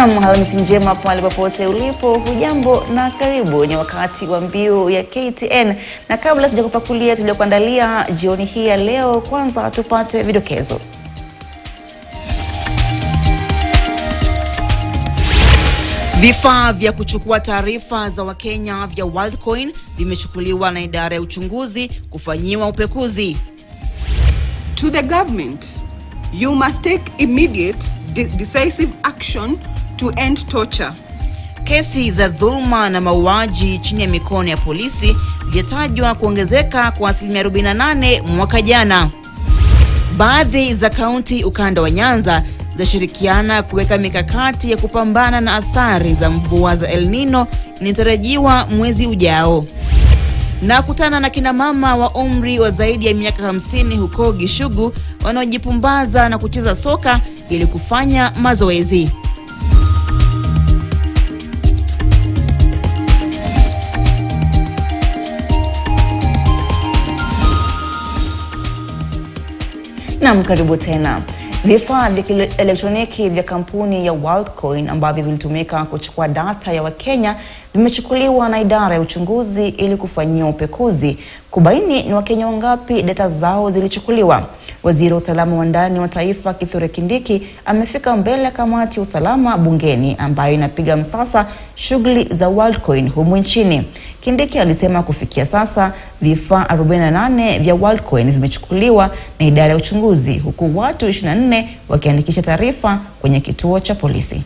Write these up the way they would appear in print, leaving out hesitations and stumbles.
Alhamisi njema pale popote ulipo, hujambo na karibu. Ni wakati wa mbiu ya KTN, na kabla sijakupakulia tuliokuandalia jioni hii ya leo, kwanza tupate vidokezo. Vifaa vya kuchukua taarifa za Wakenya vya Worldcoin vimechukuliwa na idara ya uchunguzi kufanyiwa upekuzi. To the government, you must take immediate decisive action to end torture. Kesi za dhulma na mauaji chini ya mikono ya polisi vilitajwa kuongezeka kwa 48% mwaka jana. Baadhi za kaunti ukanda wa Nyanza zashirikiana kuweka mikakati ya kupambana na athari za mvua za El Nino inatarajiwa mwezi ujao. Na kutana na kina mama wa umri wa zaidi ya miaka 50 huko Gishugu wanaojipumbaza na kucheza soka ili kufanya mazoezi. Karibu tena. Vifaa vya elektroniki vya kampuni ya Worldcoin ambavyo vilitumika kuchukua data ya Wakenya vimechukuliwa na idara ya uchunguzi ili kufanyia upekuzi kubaini ni Wakenya wangapi data zao zilichukuliwa. Waziri wa usalama wa ndani wa taifa Waziri Kindiki amefika mbele ya kamati ya usalama bungeni ambayo inapiga msasa shughuli za Worldcoin humu nchini. Kindiki alisema kufikia sasa vifaa 48 vya Worldcoin vimechukuliwa na idara ya uchunguzi, huku watu 24 wakiandikisha taarifa kwenye kituo cha polisi. We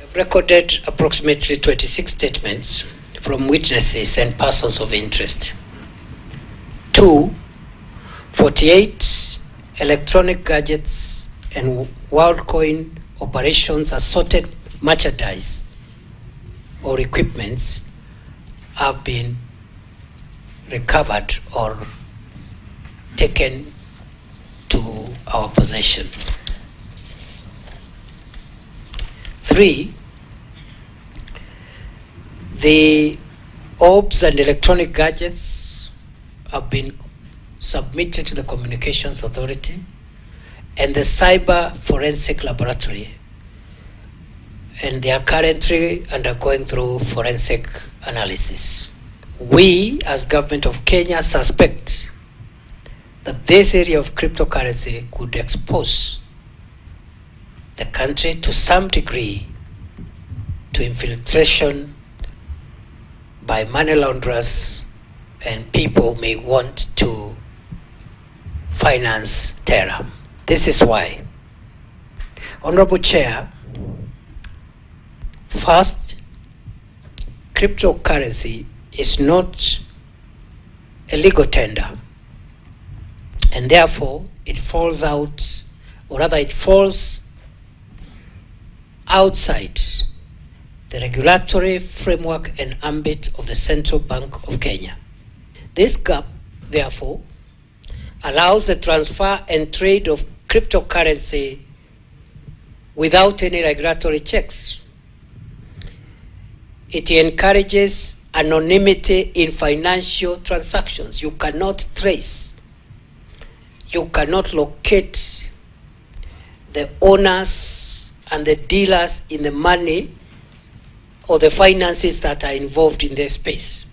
have recorded approximately 26 statements from witnesses and persons of interest. 48 electronic gadgets and Worldcoin operations assorted merchandise or equipments have been recovered or taken to our possession. 3, the orbs and electronic gadgets have been submitted to the Communications Authority and the Cyber Forensic Laboratory, and they are currently undergoing through forensic analysis. We, as Government of Kenya, suspect that this area of cryptocurrency could expose the country to some degree to infiltration by money launderers and people who may want to finance terror. This is why, Honorable Chair, first, cryptocurrency is not a legal tender, and therefore it falls out, or rather it falls outside the regulatory framework and ambit of the Central Bank of Kenya. This gap, therefore, allows the transfer and trade of cryptocurrency without any regulatory checks. It encourages anonymity in financial transactions. You cannot trace, you cannot locate the owners and the dealers in the money or the finances that are involved in this space.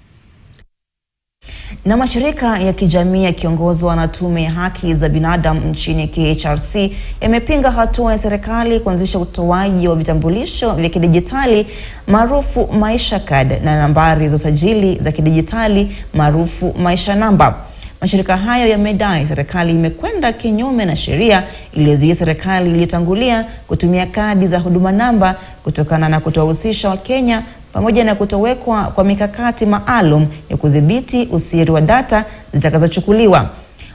Na mashirika ya kijamii yakiongozwa na tume ya haki za binadamu nchini KHRC yamepinga hatua ya serikali kuanzisha utoaji wa vitambulisho vya kidijitali maarufu Maisha Card na nambari za usajili za kidijitali maarufu Maisha Namba. Mashirika hayo yamedai serikali imekwenda kinyume na sheria iliyozuia serikali iliyotangulia kutumia kadi za huduma namba kutokana na kutowahusisha Wakenya, pamoja na kutowekwa kwa mikakati maalum ya kudhibiti usiri wa data zitakazochukuliwa.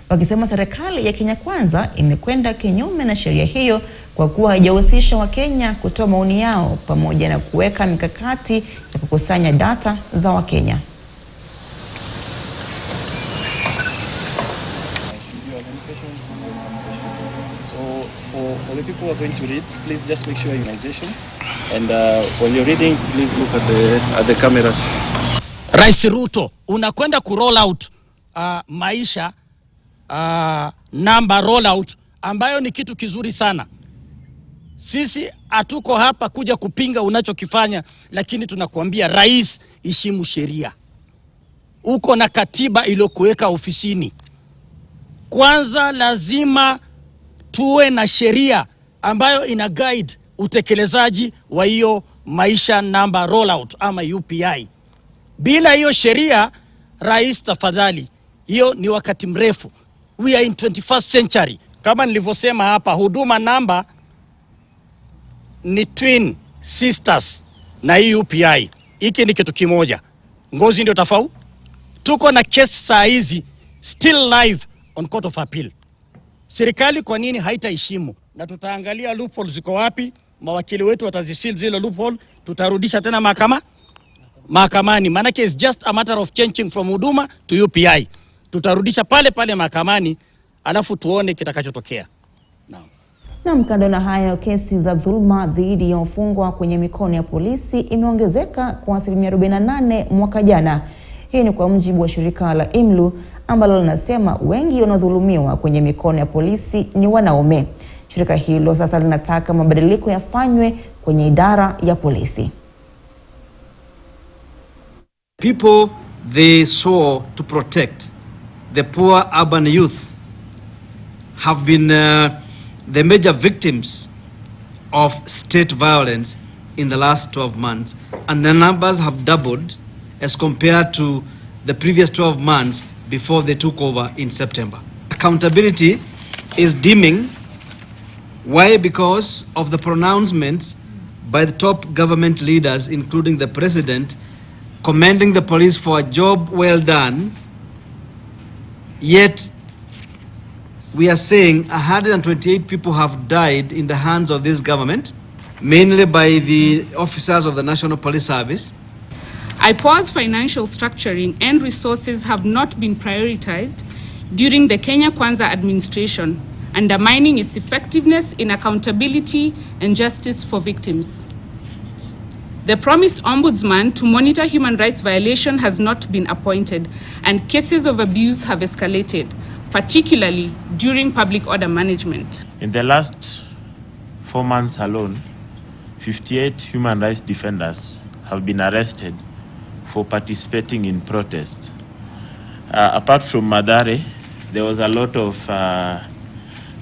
Wakisema serikali ya Kenya Kwanza imekwenda kinyume na sheria hiyo kwa kuwa haijahusisha Wakenya kutoa maoni yao pamoja na kuweka mikakati ya kukusanya data za Wakenya. For the people who are going to read, please just make sure immunization. And when you're reading, please look at the cameras. Rais Ruto, unakwenda ku roll out Maisha number roll out, ambayo ni kitu kizuri sana. Sisi hatuko hapa kuja kupinga unachokifanya, lakini tunakuambia rais, heshimu sheria. Uko na katiba iliyokuweka ofisini. Kwanza lazima tuwe na sheria ambayo ina guide utekelezaji wa hiyo maisha namba rollout ama UPI. Bila hiyo sheria, rais, tafadhali, hiyo ni wakati mrefu. We are in 21st century. Kama nilivyosema hapa, huduma namba ni twin sisters na hii UPI. Hiki ni kitu kimoja. Ngozi ndio tofauti. Tuko na case saa hizi still live on Court of Appeal. Serikali kwa nini haitaheshimu? Na tutaangalia loopholes ziko wapi, mawakili wetu watazisil zile loophole, tutarudisha tena mahakamani. Maana is just a matter of changing from huduma to UPI. Tutarudisha pale pale mahakamani, alafu tuone kitakachotokea. Na kando na hayo, kesi za dhulma dhidi ya wafungwa kwenye mikono ya polisi imeongezeka kwa 48% mwaka jana. Hii ni kwa mujibu wa shirika la IMLU ambalo linasema wengi wanaodhulumiwa kwenye mikono ya polisi ni wanaume. Shirika hilo sasa linataka mabadiliko yafanywe kwenye idara ya polisi. People they swore to protect, the poor urban youth, have been the major victims of state violence in the last 12 months, and the numbers have doubled as compared to the previous 12 months before they took over in September. Accountability is dimming. Why? Because of the pronouncements by the top government leaders, including the president, commending the police for a job well done. Yet we are saying 128 people have died in the hands of this government, mainly by the officers of the National Police Service. IPOA's financial structuring and resources have not been prioritized during the Kenya Kwanza administration, undermining its effectiveness in accountability and justice for victims. The promised ombudsman to monitor human rights violation has not been appointed, and cases of abuse have escalated, particularly during public order management. In the last 4 months alone, 58 human rights defenders have been arrested for participating in protests. Apart from Madare, there was a lot of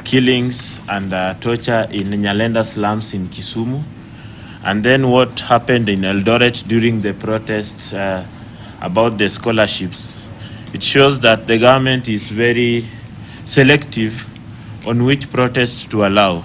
killings and torture in Nyalenda slums in Kisumu. And then what happened in Eldoret during the protests about the scholarships. It shows that the government is very selective on which protests to allow.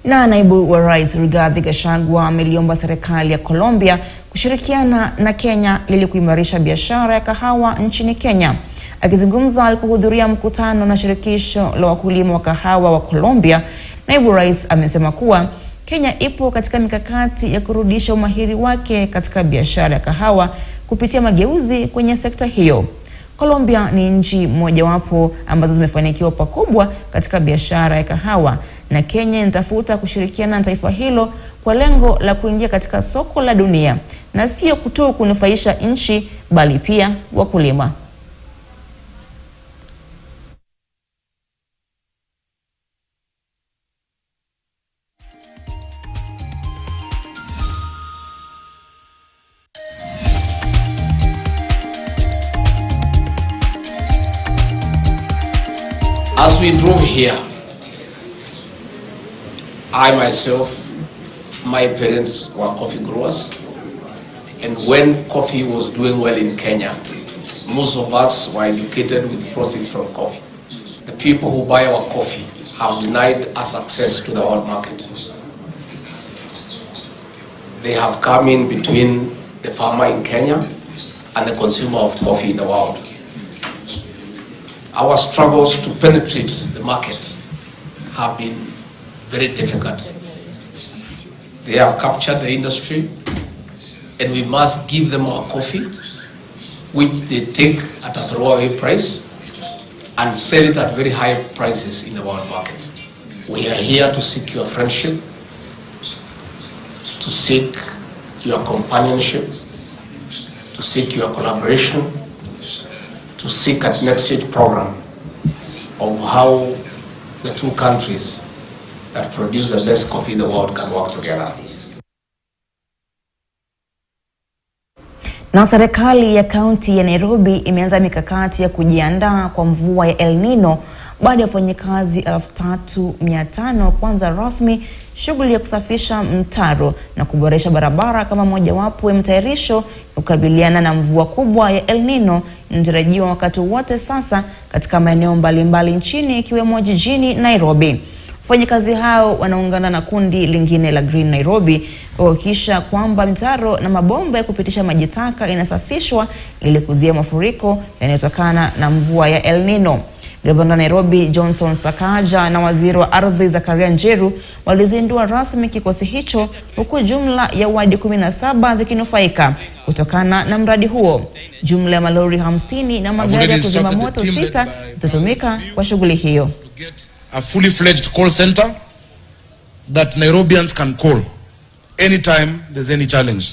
Na naibu wa rais Rigathi Gachagua ameliomba serikali ya Colombia kushirikiana na Kenya ili kuimarisha biashara ya kahawa nchini Kenya. Akizungumza alipohudhuria mkutano na shirikisho la wakulima wa kahawa wa Colombia, naibu rais amesema kuwa Kenya ipo katika mikakati ya kurudisha umahiri wake katika biashara ya kahawa kupitia mageuzi kwenye sekta hiyo. Colombia ni nchi mojawapo ambazo zimefanikiwa pakubwa katika biashara ya kahawa, na Kenya inatafuta kushirikiana na taifa hilo kwa lengo la kuingia katika soko la dunia na sio tu kunufaisha nchi bali pia wakulima. As we drove here, I myself, my parents were coffee growers, and when coffee was doing well in Kenya, most of us were educated with proceeds from coffee. The people who buy our coffee have denied us access to the world market. They have come in between the farmer in Kenya and the consumer of coffee in the world. Our struggles to penetrate the market have been very difficult. They have captured the industry, and we must give them our coffee, which they take at a throwaway price and sell it at very high prices in the world market. We are here to seek your friendship, to seek your companionship, to seek your collaboration, to seek an exchange program of how the two countries that produce the best coffee in the world can work together. Na serikali ya kaunti ya Nairobi imeanza mikakati ya kujiandaa kwa mvua ya El Nino baada ya wafanyakazi 3,500 kuanza rasmi shughuli ya kusafisha mtaro na kuboresha barabara kama mojawapo ya mtayarisho kukabiliana na mvua kubwa ya El Nino inatarajiwa wakati wote sasa katika maeneo mbalimbali nchini ikiwemo jijini Nairobi. Wafanyakazi hao wanaungana na kundi lingine la Green Nairobi kuhakikisha kwamba mitaro na mabomba ya kupitisha maji taka inasafishwa ili kuzuia mafuriko yanayotokana na mvua ya El Nino. Gavana Nairobi Johnson Sakaja na waziri wa ardhi Zakaria Njeru walizindua rasmi kikosi hicho, huku jumla ya wadi 17 zikinufaika kutokana na mradi huo. Jumla ya malori 50 na magari ya kuzima moto 6 zitatumika kwa shughuli hiyo. A fully fledged call center that Nairobians can call anytime there's any challenge.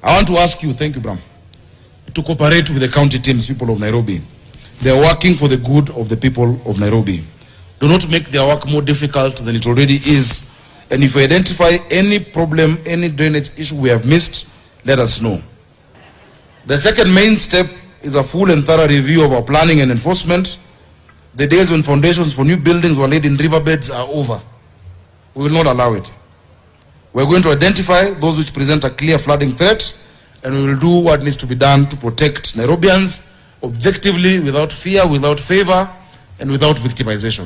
I want to ask you, thank you, Bram, to cooperate with the county teams, people of Nairobi. They are working for the good of the people of Nairobi. Do not make their work more difficult than it already is. And if you identify any problem, any drainage issue we have missed, let us know. The second main step is a full and thorough review of our planning and enforcement. The days when foundations for new buildings were laid in riverbeds are over. We will not allow it. We are going to identify those which present a clear flooding threat, and we will do what needs to be done to protect Nairobians objectively, without fear, without favor, and without victimization.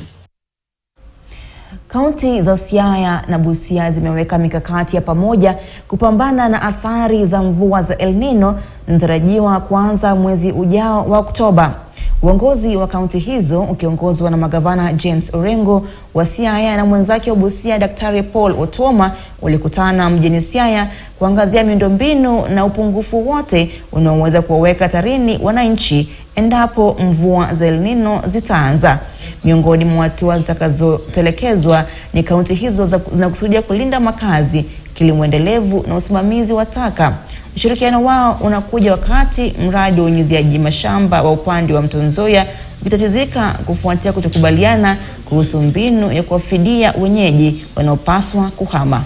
Kaunti za Siaya na Busia zimeweka mikakati ya pamoja kupambana na athari za mvua za El Nino zinatarajiwa kuanza mwezi ujao wa Oktoba. Uongozi wa kaunti hizo ukiongozwa na magavana James Orengo wa Siaya na mwenzake wa Busia Daktari Paul Otoma ulikutana mjini Siaya kuangazia miundombinu na upungufu wote unaoweza kuwaweka hatarini wananchi endapo mvua za El Nino zitaanza. Miongoni mwa hatua zitakazotelekezwa ni kaunti hizo zinakusudia kulinda makazi, kilimo endelevu na usimamizi wa taka. Ushirikiano wao unakuja wakati mradi wa unyunyiziaji mashamba wa upande wa Mto Nzoia ukitatizika kufuatia kutokubaliana kuhusu mbinu ya kuwafidia wenyeji wanaopaswa kuhama.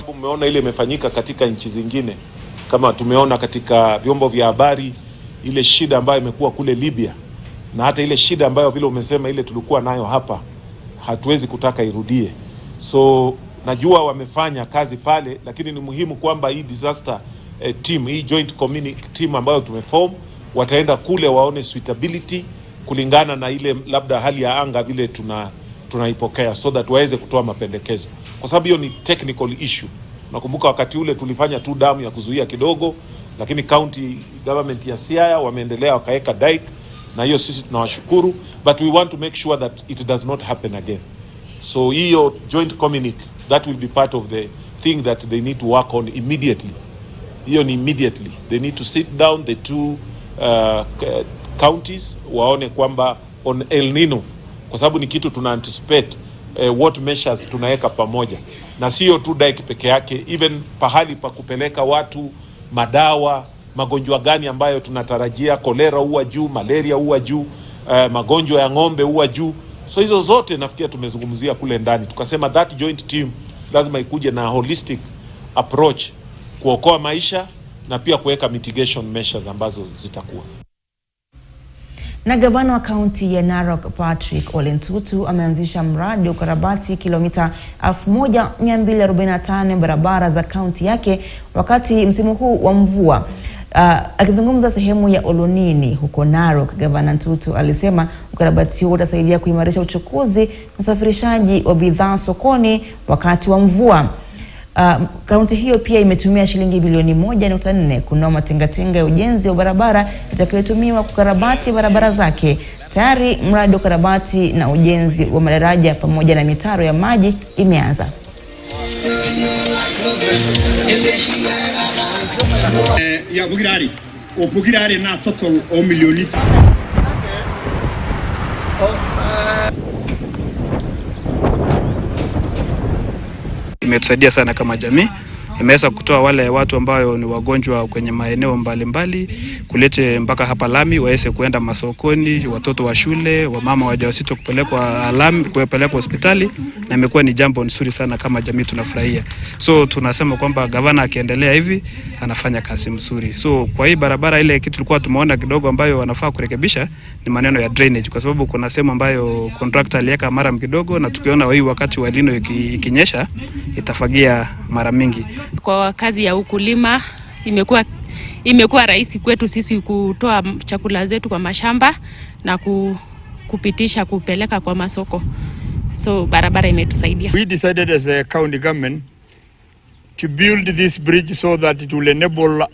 Umeona ile imefanyika katika nchi zingine, kama tumeona katika vyombo vya habari ile shida ambayo imekuwa kule Libya, na hata ile shida ambayo vile umesema ile tulikuwa nayo hapa, hatuwezi kutaka irudie. So najua wamefanya kazi pale, lakini ni muhimu kwamba hii disaster team, hii joint community team ambayo tumeform, wataenda kule waone suitability kulingana na ile labda hali ya anga vile tunaipokea, so that waweze kutoa mapendekezo, kwa sababu hiyo ni technical issue. Nakumbuka wakati ule tulifanya tu damu ya kuzuia kidogo, lakini county government ya Siaya wameendelea wakaweka dike, na hiyo sisi tunawashukuru, but we want to make sure that it does not happen again. So hiyo joint communique, that will be part of the thing that they need to work on immediately. Hiyo ni immediately. They need to sit down, the two counties, waone kwamba on El Nino, kwa sababu ni kitu tuna anticipate, what measures tunaweka pamoja. Na sio tu dike peke yake, even pahali pa kupeleka watu, madawa, magonjwa gani ambayo tunatarajia, kolera huwa juu, malaria huwa juu, magonjwa ya ng'ombe huwa juu. So hizo zote nafikia tumezungumzia kule ndani. Tukasema that joint team lazima ikuje na holistic approach kuokoa maisha na pia kuweka mitigation measures ambazo zitakuwa. Na gavana wa kaunti ya Narok Patrick Ole Ntutu ameanzisha mradi wa ukarabati kilomita 1245 barabara za kaunti yake wakati msimu huu wa mvua. Akizungumza sehemu ya Olonini huko Narok, gavana Ntutu alisema ukarabati huo utasaidia kuimarisha uchukuzi na usafirishaji wa bidhaa sokoni wakati wa mvua. Kaunti hiyo pia imetumia shilingi bilioni 1.4 kununua matingatinga ya ujenzi wa barabara itakayotumiwa kukarabati barabara zake. Tayari mradi wa ukarabati na ujenzi wa madaraja pamoja na mitaro ya maji imeanza. Ya bugirari na total o milioni. Imetusaidia sana kama jamii, imeweza kutoa wale watu ambao ni wagonjwa kwenye maeneo mbalimbali kulete mpaka hapa Lami waweze kuenda masokoni, watoto wa shule, wamama wajawazito kupelekwa Lami, kupelekwa hospitali, na imekuwa ni jambo nzuri sana kama jamii tunafurahia. So tunasema kwamba gavana akiendelea hivi anafanya kazi mzuri. So kwa hii barabara ile kitu tulikuwa tumeona kidogo ambayo wanafaa kurekebisha ni maneno ya drainage, kwa sababu kuna sehemu ambayo contractor aliweka mara kidogo, na tukiona hii wakati wa lino ikinyesha itafagia mara mingi. Kwa kazi ya ukulima imekuwa rahisi kwetu sisi kutoa chakula zetu kwa mashamba na kupitisha kupeleka kwa masoko. So barabara imetusaidia. We decided as a county government to build this bridge so that it will enable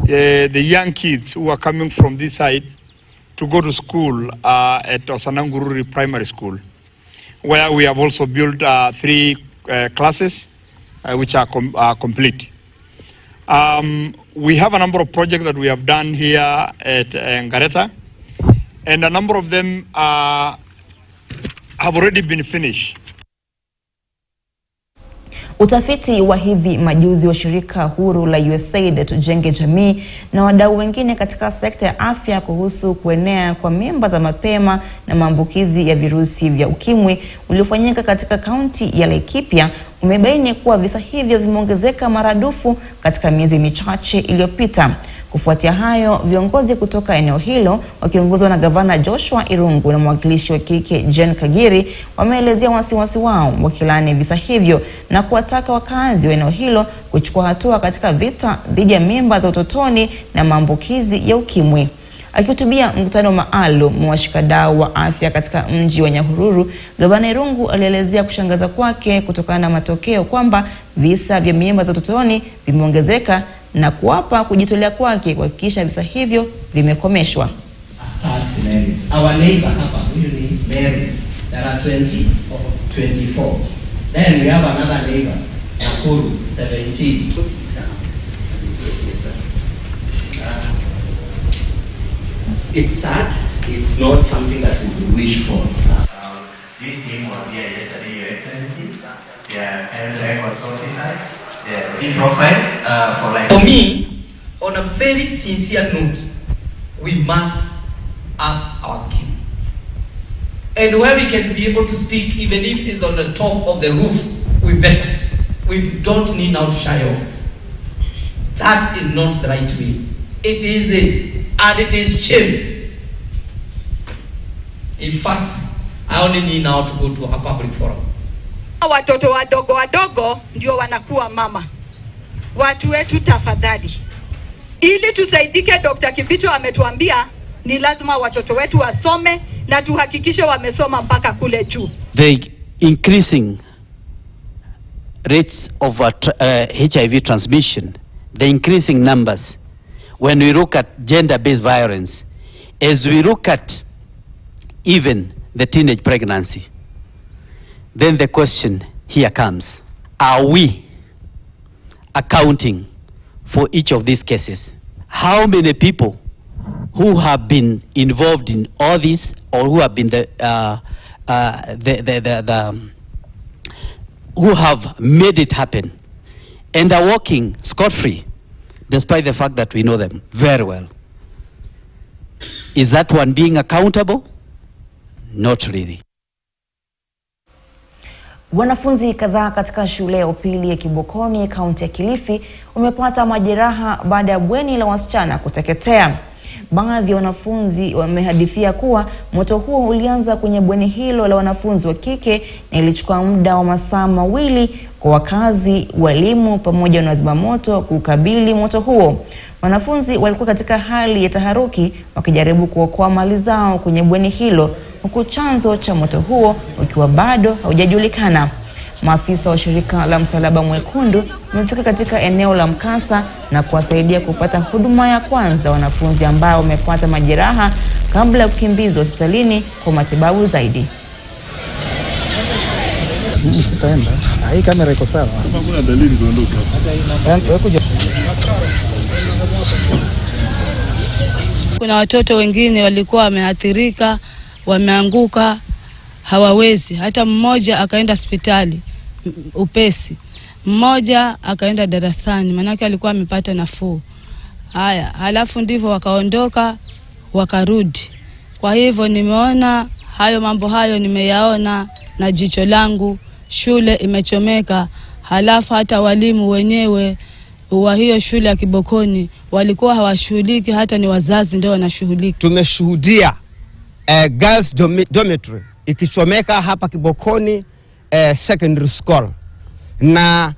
the young kids who are coming from this side to go to school at Osanangururi Primary School, where we have also built 3 classes which are complete. We have a number of projects that we have done here at Ngareta, and a number of them have already been finished. Utafiti wa hivi majuzi wa shirika huru la USAID Tujenge Jamii na wadau wengine katika sekta ya afya kuhusu kuenea kwa mimba za mapema na maambukizi ya virusi vya ukimwi uliofanyika katika kaunti ya Laikipia umebaini kuwa visa hivyo vimeongezeka maradufu katika miezi michache iliyopita. Kufuatia hayo, viongozi kutoka eneo hilo wakiongozwa na gavana Joshua Irungu na mwakilishi wa kike Jen Kagiri wameelezea wasiwasi wao wakilani visa hivyo na kuwataka wakazi wa eneo hilo kuchukua hatua katika vita dhidi ya mimba za utotoni na maambukizi ya ukimwi. Akihutubia mkutano maalum wa washikadau wa afya katika mji wa Nyahururu, gavana Irungu alielezea kushangaza kwake kutokana na matokeo kwamba visa vya mimba za utotoni vimeongezeka na kuwapa kujitolea kwake kuhakikisha visa hivyo vimekomeshwa. Our neighbor hapa, huyu ni Mary, there are 20 or 24. Then we have another neighbor, Nakuru, 17. It's sad. It's not something that we wish for. This team was here yesterday, Your Excellency. They are health records officers. They are in profile for me, on a very sincere note, we must up our game. And where we can be able to speak, even if it's on the top of the roof, we better. We don't need now to shy off. That is not the right way. It is it, and it is shame. In fact, I only need now to go to a public forum. Watoto wadogo ndio wanakuwa mama. Watu wetu tafadhali. Ili tusaidike, Dr. Kibicho ametuambia ni lazima watoto wetu wasome na tuhakikishe wamesoma mpaka kule juu. The increasing rates of HIV transmission, the increasing numbers, when we look at gender-based violence, as we look at even the teenage pregnancy, then the question here comes, are we accounting for each of these cases? How many people who have been involved in all this, or who have been who have made it happen and are walking scot-free despite the fact that we know them very well? Is that one being accountable? Not really. Wanafunzi kadhaa katika shule ya upili ya Kibokoni, kaunti ya Kilifi, wamepata majeraha baada ya bweni la wasichana kuteketea. Baadhi ya wanafunzi wamehadithia kuwa moto huo ulianza kwenye bweni hilo la wanafunzi wa kike na ilichukua muda wa masaa mawili kwa wakazi, walimu pamoja na wazima moto kukabili moto huo. Wanafunzi walikuwa katika hali ya taharuki wakijaribu kuokoa mali zao kwenye bweni hilo, huku chanzo cha moto huo ukiwa bado haujajulikana. Maafisa wa shirika la Msalaba Mwekundu wamefika katika eneo la mkasa na kuwasaidia kupata huduma ya kwanza wanafunzi ambao wamepata majeraha kabla ya kukimbizwa hospitalini kwa matibabu zaidi. Sitaenda. Hii kamera iko sawa. Hakuna dalili kuondoka. Kuna watoto wengine walikuwa wameathirika, wameanguka, hawawezi. Hata mmoja akaenda hospitali upesi. Mmoja akaenda darasani, manake alikuwa amepata nafuu. Haya, halafu ndivyo wakaondoka wakarudi. Kwa hivyo nimeona hayo mambo hayo, nimeyaona na jicho langu. Shule imechomeka, halafu hata walimu wenyewe wa hiyo shule ya Kibokoni walikuwa hawashughuliki, hata ni wazazi ndio wanashughulika. Tumeshuhudia girls dormitory ikichomeka hapa Kibokoni secondary school, na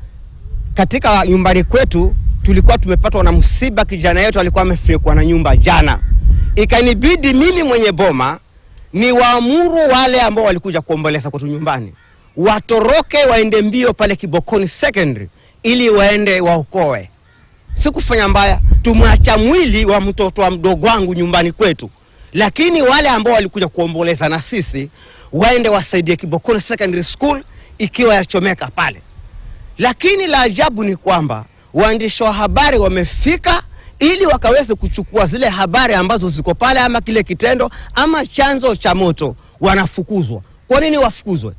katika nyumbani kwetu tulikuwa tumepatwa na msiba. Kijana yetu alikuwa amefikwa na nyumba jana. Ikanibidi mimi mwenye boma ni waamuru wale ambao walikuja kuomboleza kwetu nyumbani watoroke waende mbio pale Kibokoni secondary ili waende waokoe. Sikufanya mbaya, tumwacha mwili wa mtoto wa mdogo wangu nyumbani kwetu, lakini wale ambao walikuja kuomboleza na sisi waende wasaidie Kibokoni secondary school ikiwa yachomeka pale. Lakini la ajabu ni kwamba waandishi wa habari wamefika ili wakaweze kuchukua zile habari ambazo ziko pale, ama kile kitendo ama chanzo cha moto, wanafukuzwa. Kwa nini wafukuzwe?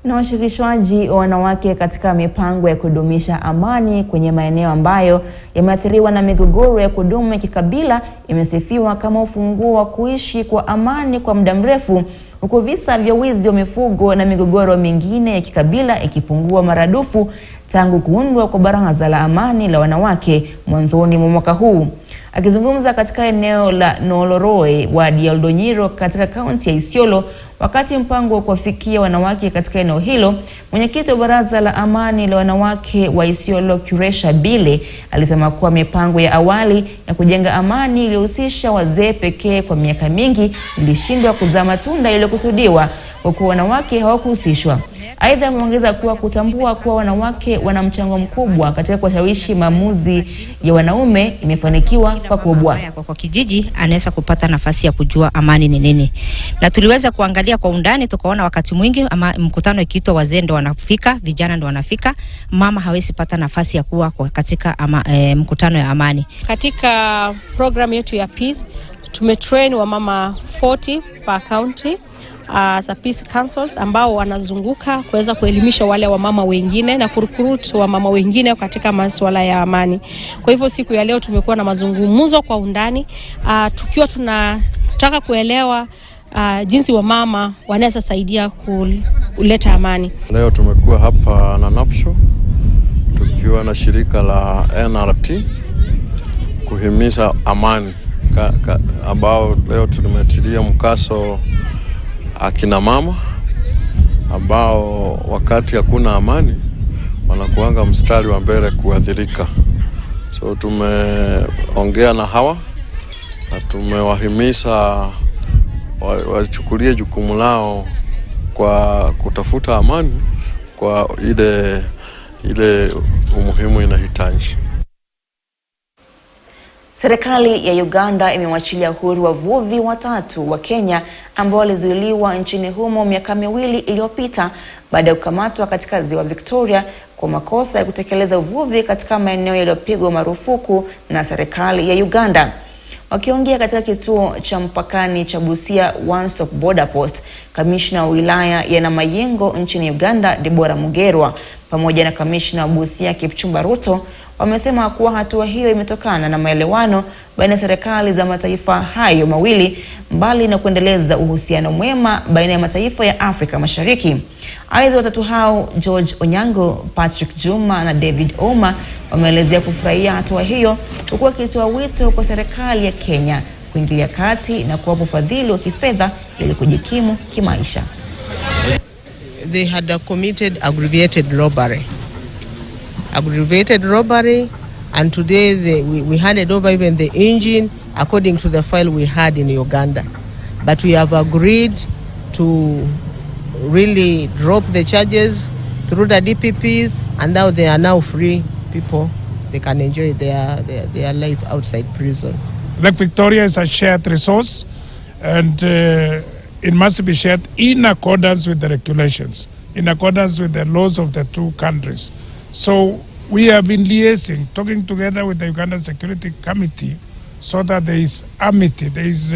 Na washirikishwaji wa wanawake katika mipango ya kudumisha amani kwenye maeneo ambayo yameathiriwa na migogoro ya kudumu ya kikabila imesifiwa kama ufunguo wa kuishi kwa amani kwa muda mrefu, huku visa vya wizi wa mifugo na migogoro mingine ya kikabila ikipungua maradufu tangu kuundwa kwa baraza la amani la wanawake mwanzoni mwa mwaka huu. Akizungumza katika eneo la Noloroe wadi ya Oldonyiro katika kaunti ya Isiolo wakati mpango wa kuwafikia wanawake katika eneo hilo, mwenyekiti wa baraza la amani la wanawake wa Isiolo Kuresha Bile alisema kuwa mipango ya awali ya kujenga amani iliyohusisha wazee pekee kwa miaka mingi ilishindwa kuzaa matunda yaliyokusudiwa, huku wanawake hawakuhusishwa. Aidha, ameongeza kuwa kutambua kuwa wanawake wana mchango mkubwa katika kushawishi maamuzi ya wanaume imefanikiwa pakubwa. Kwa kijiji anaweza kupata nafasi ya kujua amani ni nini. Na tuliweza kuangalia kwa undani, tukaona wakati mwingi ama mkutano ikiitwa wazee ndio wanafika, vijana ndio wanafika, mama hawezi pata nafasi ya kuwa katika mkutano ya amani. Katika program yetu ya peace tumetrain wa mama 40 per county za peace councils ambao wanazunguka kuweza kuelimisha wale wa mama wengine na kurecruit wa mama wengine katika masuala ya amani. Kwa hivyo siku ya leo tumekuwa na mazungumzo kwa undani, tukiwa tunataka kuelewa jinsi wa mama wanaweza saidia kuleta amani. Leo tumekuwa hapa na Napsho tukiwa na shirika la NRT kuhimiza amani ambao leo tumetilia mkaso akina mama ambao wakati hakuna amani wanakuanga mstari wa mbele kuadhirika. So tumeongea na hawa na tumewahimiza wachukulie jukumu lao kwa kutafuta amani kwa ile umuhimu inahitaji. Serikali ya Uganda imemwachilia huru wavuvi watatu wa Kenya ambao walizuiliwa nchini humo miaka miwili iliyopita baada ya kukamatwa katika ziwa Victoria kwa makosa ya kutekeleza uvuvi katika maeneo yaliyopigwa marufuku na serikali ya Uganda. Wakiongea katika kituo cha mpakani cha Busia One Stop Border Post, kamishna wa wilaya ya Namayengo nchini Uganda Deborah Mugerwa pamoja na kamishna wa Busia Kipchumba Ruto wamesema kuwa hatua hiyo imetokana na maelewano baina ya serikali za mataifa hayo mawili, mbali na kuendeleza uhusiano mwema baina ya mataifa ya Afrika Mashariki. Aidha, watatu hao George Onyango, Patrick Juma na David Oma wameelezea kufurahia hatua hiyo, huku wakitoa wito kwa serikali ya Kenya kuingilia kati na kuwapa ufadhili wa kifedha ili kujikimu kimaisha. They had committed aggravated robbery, and today we handed over even the engine according to the file we had in Uganda. But we have agreed to really drop the charges through the DPPs, and now they are now free people. They can enjoy their life outside prison. Lake Victoria is a shared resource, and it must be shared in accordance with the regulations, in accordance with the laws of the two countries. So we have been liaising, talking together with the Ugandan Security Committee so that there is amity, there is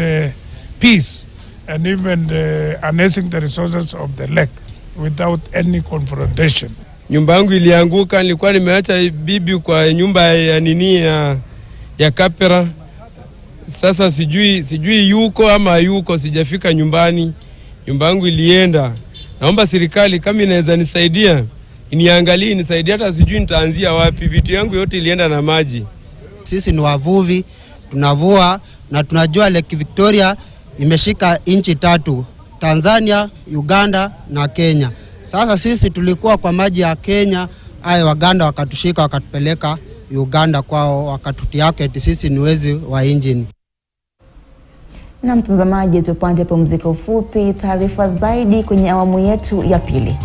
peace, and even harnessing the resources of the lake without any confrontation. nyumba yangu ilianguka. Nilikuwa nimeacha bibi kwa nyumba ya nini ya kapera. Sasa sijui yuko ama yuko, sijafika nyumbani. Nyumba yangu ilienda. Naomba serikali kama inaweza nisaidia, iniangalie, nisaidie, hata sijui nitaanzia wapi. Vitu yangu yote ilienda na maji. Sisi ni wavuvi, tunavua na tunajua Lake Victoria imeshika nchi 3, Tanzania, Uganda na Kenya. Sasa sisi tulikuwa kwa maji ya Kenya, Waganda wakatushika wakatupeleka Uganda kwao, wakatutiaka eti sisi ni wezi wa injini. Na mtazamaji, tupande pumziko fupi, taarifa zaidi kwenye awamu yetu ya pili.